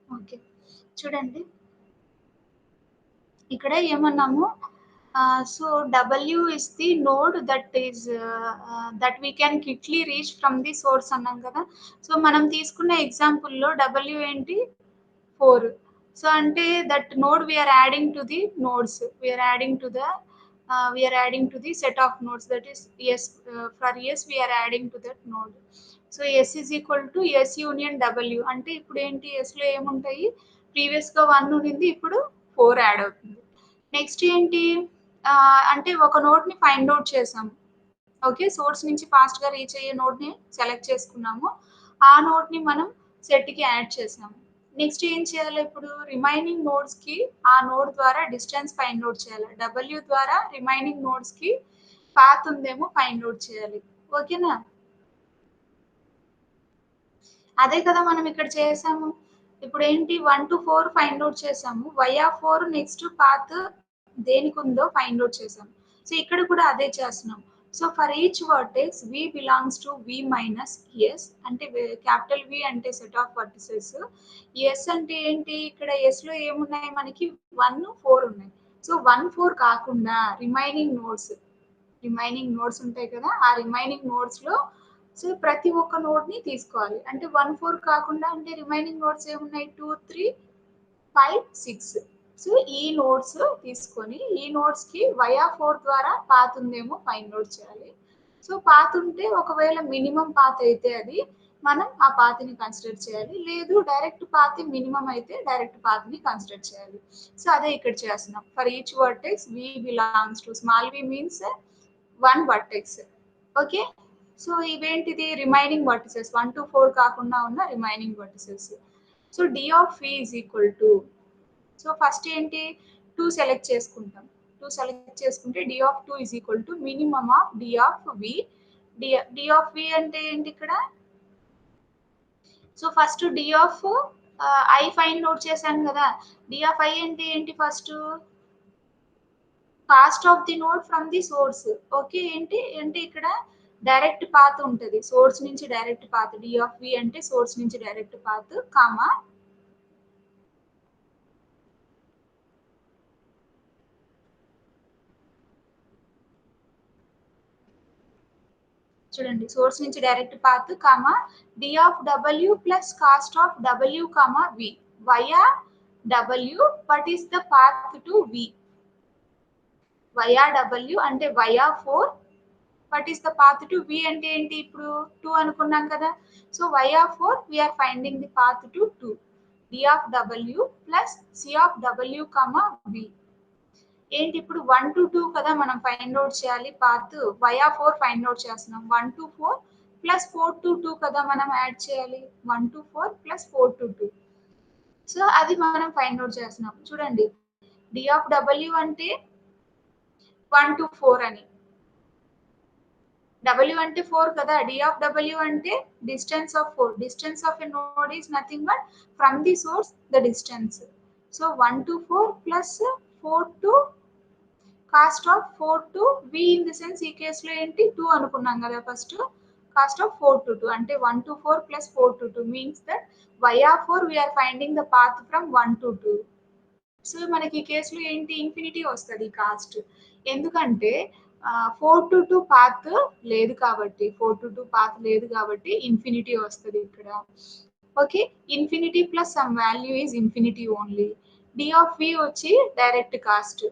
Okay. చూడండి ఇక్కడ ఏమన్నాము so W is the node that we can quickly reach from the source అన్నాం కదా! సో, మనం తీసుకున్న ఎగ్జాంపుల్‌లో W ఏంటి 4. సో, అంటే that node we are adding to the nodes. We are adding to the set of nodes that is yes, for yes we are adding to that node. So, S is equal to S union W అంటే ఇప్పుడేంటి Sలో ఏముంటాయి? ప్రీవియస్‌గా 1 ఉండింది. ఇప్పుడు 4 add అవుతుంది. Next ఏంటి? అంటే ఒక నోడ్‌ని ఫైండ్ ఔట్ చేసాము. ఓకే. సోర్స్ నుంచి ఫాస్ట్‌గా రీచ్ అయ్యే నోడ్‌ని సెలెక్ట్ చేసుకున్నాము. ఆ నోడ్‌ని మనం సెట్‌కి యాడ్ చేసాము. నెక్స్ట్ ఏం చేయాలి ఇప్పుడు? రిమైనింగ్ నోడ్స్‌కి ఆ నోడ్ ద్వారా డిస్టెన్స్ ఫైండ్ ఔట్ చేయాలి. W ద్వారా రిమైనింగ్ నోడ్స్‌కి పాత్ ఉందేమో ఫైండ్ ఔట్ చేయాలి. ఓకేనా? అదే కదా మనం ఇక్కడ చేసాము. ఇప్పుడేంటి 1-4 ఫైండ్ ఔట్ చేసాము. Y4 నెక్స్ట్ పాత్ దేనికుందో ఫైండ్ ఔట్ చేసాము. సో, ఇక్కడ కూడా అదే చేస్తున్నాం. So, for each vertex V belongs to V minus S అంటే క్యాపిటల్ V అంటే సెట్ ఆఫ్ వర్టిసెస్. S అంటే ఏంటి? ఇక్కడ Sలో ఏమున్నాయి మనకి 1, 4 ఉన్నాయి. సో, 1, 4 కాకుండా రిమైనింగ్ నోడ్స్ ఉంటాయి కదా! ఆ రిమైనింగ్ నోడ్స్‌లో సో, ప్రతి ఒక్క నోడ్‌ని తీసుకోవాలి. అంటే 1, 4 కాకుండా అంటే రిమైనింగ్ నోడ్స్ ఏమున్నాయి? 2, 3, 5, 6. సో, ఈ నోడ్స్ తీసుకొని ఈ నోడ్స్‌కి వయా4 ద్వారా పాత్ ఉందేమో ఫైండ్ ఔట్ చేయాలి. సో, పాత్ ఉంటే ఒకవేళ మినిమమ్ పాత్ అయితే అది మనం ఆ పాత్‌ని కన్సిడర్ చేయాలి. లేదు డైరెక్ట్ పాత్ మినిమమ్ అయితే డైరెక్ట్ పాత్‌ని కన్సిడర్ చేయాలి. సో, అదే ఇక్కడ చేస్తున్నాం. For each vertex V belongs to small v means 1 vertex. Okay. So, ఇవేంటిది రిమైనింగ్ వర్టిసెస్ 1-4 కాకుండా ఉన్న remaining vertices. So, D of V is equal to so, first ఏంటి 2 సెలెక్ట్ చేసుకుంటాం. 2 సెలెక్ట్ చేసుకుంటే D of 2 is equal to minimum of D of V. D of V అంటే ఏంటి ఇక్కడ? So, first D of I find out చేశాను కదా! D of I అంటే ఏంటి first? Cost of the node from the source. Okay. ఏంటి అంటే ఇక్కడ డైరెక్ట్ పాత్ ఉంటది. సోర్స్ నుంచి direct path. D of V అంటే సోర్స్ నుంచి డైరెక్ట్ పాత్, కామా చూడండి సోర్స్ నుంచి direct path, comma D of W plus cost of W, comma V. Via W what is the path to V? Via W అంటే via 4 what is the path to v అంటే ఏంటి ఇప్పుడు 2 అనుకున్నాం కదా! So, y of 4 we are finding the path to 2. d of w plus c of w, v. ఏంటి ఇప్పుడు 1-2 కదా మనం ఫైండ్ ఔట్ చేయాలి path. y of 4 find out చేస్తున్నాం. 1-4 ప్లస్ 4-2 కదా మనం యాడ్ చేయాలి. 1-4 ప్లస్ 4-2. సో, అది మనం ఫైండ్ ఔట్ చేస్తున్నాం. చూడండి d ఆఫ్ w అంటే 1-4 అని. W అంటే 4 కదా! D ఆఫ్ W అంటే distance of 4. Distance of a node is nothing but from the source the distance. So, 1-4 plus 4 to cost of 4 to V in the sense ఈ కేస్‌లో ఏంటి 2 అనుకున్నాం కదా first. Cost of 4-2 అంటే 1-4 plus 4-2 means that y of 4 we are finding the path from 1-2. So, మనకి ఈ కేస్‌లో ఏంటి infinity వస్తది cost. ఎందుకంటే 4-2 పాత్ లేదు కాబట్టి 4-2 పాత్ లేదు కాబట్టి ఇన్ఫినిటీ వస్తది ఇక్కడ. Okay. Infinity plus some value is infinity only. D of V వచ్చి డైరెక్ట్ కాస్ట్.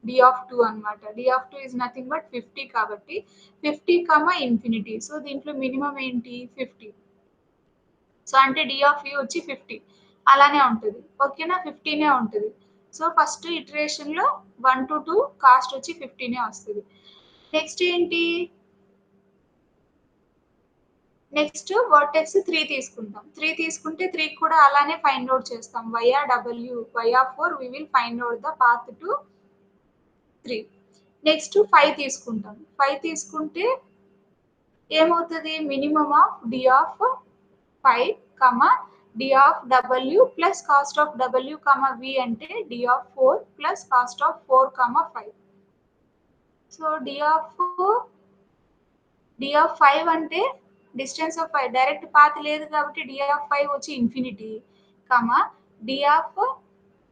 డి ఆఫ్ 2 అన్నమాట. D of 2 is nothing but 50 కాబట్టి 50, ఇన్ఫినిటీ. సో, దీంట్లో మినిమమ్ ఏంటి 50. సో, అంటే డి ఆఫ్ యూ వచ్చి 50 అలానే ఉంటది. ఓకేనా? 50నే ఉంటది. సో, ఫస్ట్ ఇటరేషన్‌లో 1-2 కాస్ట్ వచ్చి 50నే వస్తది. నెక్స్ట్ ఏంటి? నెక్స్ట్ వర్టెక్స్ 3 తీసుకుంటాం. 3 తీసుకుంటే 3 కూడా అలానే ఫైండ్ ఔట్ చేస్తాం. Via W, via 4 we will find out the path to 3. Next 5 తీసుకుంటాం. 5 తీసుకుంటే ఏమవుతది? Minimum of D of 5, D of W plus cost of W, V అంటే D of 4 plus cost of 4, 5. So, D of 5 అంటే distance of 5 direct path లేదు కాబట్టి D of 5 వచ్చి infinity, comma D of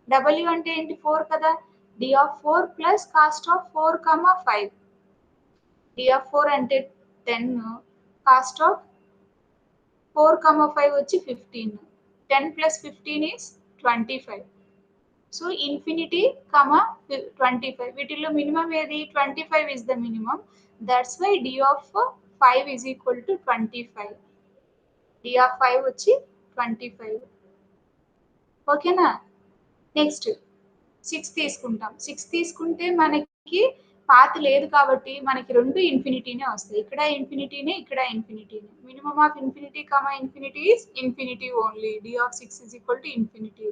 W అంటే ఏంటి 4 కదా, D of 4 plus cost of 4 comma 5. D of 4 అంటే 10, cost of 4 comma 5 వచ్చి 15. 10 ప్లస్ 15 ఈస్ 25. సో ఇన్ఫినిటీ కమా 25, వీటిల్లో మినిమం ఏది, 25 is the minimum. That's why D of 5 is equal to 25. D of 5 వచ్చి 25. ఓకేనా. నెక్స్ట్ 6 తీసుకుంటాం. 6 తీసుకుంటే మనకి పాత్ లేదు కాబట్టి మనకి రెండు ఇన్ఫినిటీనే వస్తాయి. ఇక్కడ ఇన్ఫినిటీనే, ఇక్కడ ఇన్ఫినిటీనే. Minimum of infinity comma infinity is infinity only. D of 6 is equal to infinity.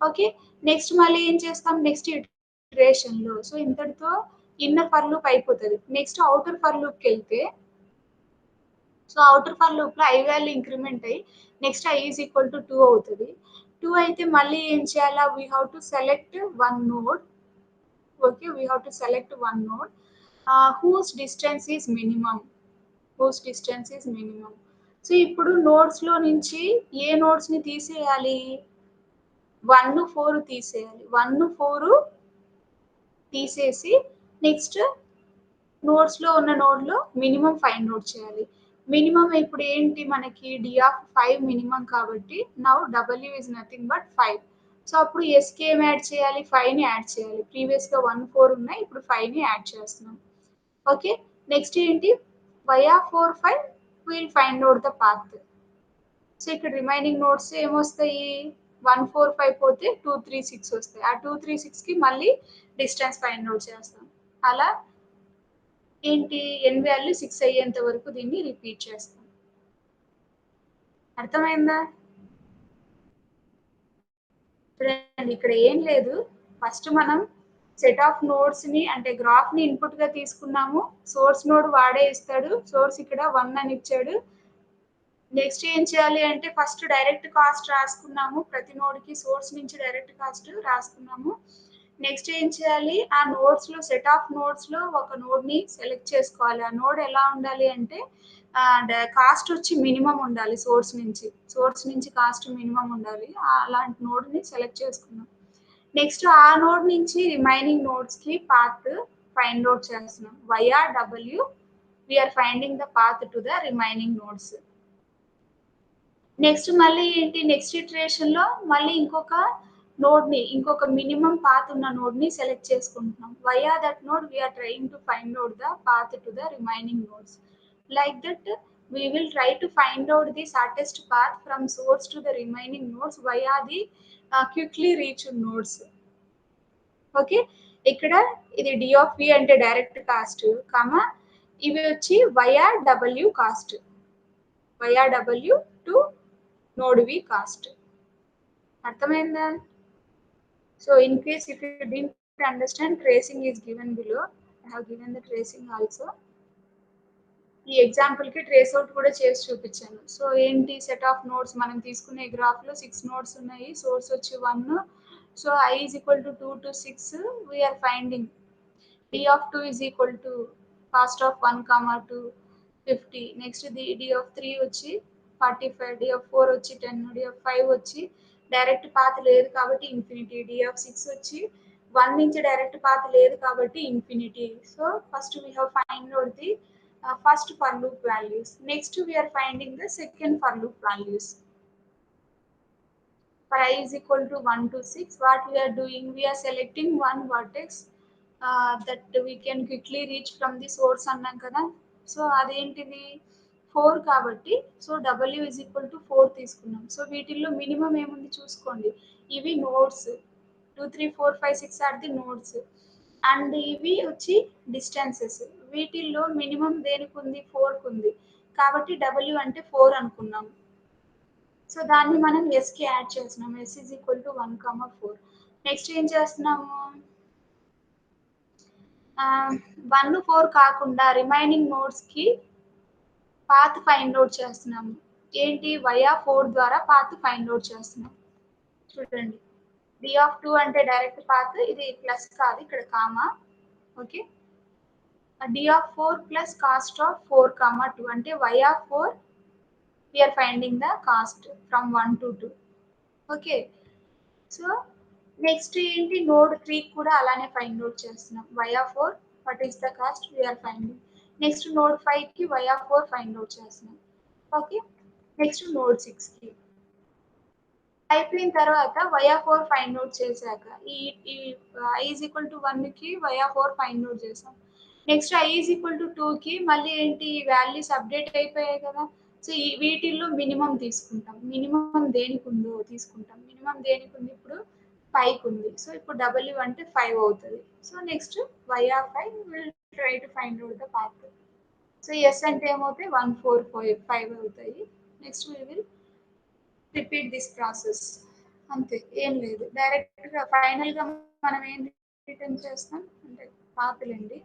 Okay. Next మళ్ళీ ఏం చేస్తాం, నెక్స్ట్ ఇటరేషన్ లో. సో ఇంతటితో ఇన్నర్ ఫర్ లూప్ అయిపోతుంది. నెక్స్ట్ అవుటర్ ఫర్ లూప్కి వెళ్తే, సో అవుటర్ ఫర్ లూప్ లో ఐ వాల్యూ ఇంక్రిమెంట్ అయ్యి next I is equal to 2 అవుతుంది. 2 అయితే మళ్ళీ ఏం చేయాలా, we have to select one node. Okay, we have to select one node whose distance is minimum. Whose distance is minimum. So ఇప్పుడు nodes లో నుంచి ఏ nodes ని తీసేయాలి, 1 4 తీసేయాలి. 1 4 తీసేసి నెక్స్ట్ నోడ్స్ లో ఉన్న నోడ్ లో మినిమం ఫైండ్ అవుట్ చేయాలి. మినిమం ఇప్పుడు ఏంటి మనకి, డి ఆఫ్ 5 మినిమం కాబట్టి now W is nothing but 5. So అప్పుడు ఎస్కి ఏం యాడ్ చేయాలి, 5 ని యాడ్ చేయాలి. ప్రీవియస్ గా 1 4 ఉన్నాయి, ఇప్పుడు 5 ని యాడ్ చేస్తున్నాం. ఓకే. నెక్స్ట్ ఏంటి, y of 4 5 will find out the path. So ఇక్కడ రిమైనింగ్ నోట్స్ ఏమొస్తాయి, 1 4 5 పోతే 2 3 6 వస్తాయి. ఆ 2 3 6 కి మళ్ళీ డిస్టెన్స్ ఫైండ్ అవుట్ చేస్తాం. అలా ఏంటి, ఎన్ వాల్యూ 6 అయ్యేంత వరకు దీన్ని రిపీట్ చేస్తాం. అర్థమైందా. చూడండి ఇక్కడ ఏం లేదు, ఫస్ట్ మనం సెట్ ఆఫ్ నోడ్స్ ని అంటే గ్రాఫ్ ని ఇన్పుట్ గా తీసుకున్నాము. సోర్స్ నోడ్ వాడే ఇస్తాడు. సోర్స్ ఇక్కడ 1 అని ఇచ్చాడు. నెక్స్ట్ ఏం చేయాలి అంటే ఫస్ట్ డైరెక్ట్ కాస్ట్ రాసుకున్నాము. ప్రతి నోడ్ కి సోర్స్ నుంచి డైరెక్ట్ కాస్ట్ రాసుకున్నాము. నెక్స్ట్ ఏం చేయాలి, ఆ నోడ్స్ లో సెట్ ఆఫ్ నోడ్స్ లో ఒక నోడ్ ని సెలెక్ట్ చేసుకోవాలి. ఆ నోడ్ ఎలా ఉండాలి అంటే కాస్ట్ వచ్చి మినిమం ఉండాలి. సోర్స్ నుంచి కాస్ట్ మినిమం ఉండాలి. అలాంటి నోడ్ ని సెలెక్ట్ చేసుకున్నాం. నెక్స్ట్ ఆ నోడ్ నుంచి రిమైనింగ్ నోడ్స్ కి పాత్ ఫైండ్ అవుట్ చేస్తున్నాం. Via W we are finding the path to the remaining nodes. Next మళ్ళీ ఏంటి, నెక్స్ట్ ఇటరేషన్ లో మళ్ళీ ఇంకొక మినిమం పాత్ ఉన్న నోడ్ ని సెలెక్ట్ చేసుకుంటున్నాం. Via that node we are trying to find out the path to the remaining nodes. Like that we will try to find out the shortest path from source to the remaining nodes via the quickly reach nodes. Okay. ఇక్కడ ఇది D of V అంటే direct cost, comma ఇవి వచ్చి via W cost, via W to node v cost. అర్థమైందా. So in case if you didn't understand, tracing is given below. I have given the tracing also. ఈ example కి trace out కూడా చేసి చూపించాను. So ఏంటి, set of nodes మనం తీసుకునే graph లో 6 నోడ్స్ ఉన్నాయి. సోర్స్ వచ్చి 1. So i is equal to 2 to 6 we are finding. d of 2 is equal to cost of 1 comma 2 50. Next D of 3 వచ్చి 45, డి ఆఫ్ 4 వచ్చి 10, డి ఆఫ్ 5 వచ్చి direct path లేదు కాబట్టి ఇన్ఫినిటీ, డి ఆఫ్ 6 వచ్చి 1 నుంచి direct path లేదు కాబట్టి infinity. So first we have find out the first for loop values. Next we are finding the second for loop values. For I is equal to 1 to 6, what we are doing, we are selecting one vertex that we can quickly reach from the source అన్నాం కదా. So అదేంటిది 4 కాబట్టి so w is equal to 4 తీసుకున్నాం. So వీటిల్లో minimum ఏముంది చూసుకోండి, ఇవి nodes 2 3 4 5 6 are the nodes and ఇవి వచ్చి డిస్టెన్సెస్. వీటిల్లో మినిమం దేనికి ఉంది, 4 ఉంది కాబట్టి w అంటే 4 అనుకున్నాం. సో దాన్ని మనం s కి యాడ్ చేస్తున్నాం. s is equal to 1 comma 4. Next ఏం చేస్తున్నాము, 1 4 కాకుండా రిమైనింగ్ నోడ్స్ కి పాత్ ఫైండ్ అవుట్ చేస్తున్నాము. ఏంటి, వయా 4 ద్వారా పాత్ ఫైండ్ అవుట్ చేస్తున్నాం. చూడండి డి ఆఫ్ 2 అంటే డైరెక్ట్ పాత్, ఇది ప్లస్ కాదు ఇక్కడ comma. Okay, d of 4 plus cost of 4 comma 2 అంటే y of 4 we are finding the cost from 1 to 2. Okay, so next ఏంటి నోడ్ 3 కూడా అలానే ఫైండ్ అవుట్ చేస్తున్నాం. y4 what is the cost we're finding. Next node 5 కి y4 find out చేస్తున్నాం. Okay, next node 6 కి అయిపోయిన తర్వాత y4 ఫైండ్ అవుట్ చేశాక ఈ ఈ i ఈజ్ ఈక్వల్ టు 1 కి y4 ఫైండ్ అవుట్ చేసాం. Next i is equal to 2 కి మళ్ళీ ఏంటి వాల్యూస్ అప్డేట్ అయిపోయాయి కదా. సో ఈ వీటిల్లో మినిమం తీసుకుంటాం. మినిమం దేనికి ఉందో తీసుకుంటాం. మినిమం దేనికి ఉంది ఇప్పుడు 5 ఉంది. సో ఇప్పుడు w అంటే 5 అవుతుంది. So next y of 5 will try to find out the path. So S అంటే ఏమవుతాయి 1 4 5 అవుతాయి. Next we will repeat this process. అంతే, ఏం లేదు. డైరెక్ట్గా ఫైనల్గా మనం ఏం రిటర్న్ చేస్తాం అంటే పాతలండి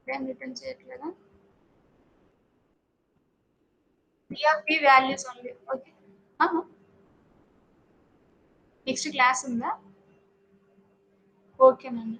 ఏం రిటర్న్ చేయట్లేదా. p of p values only. Okay, next class ఉందా? ఓకేనండి.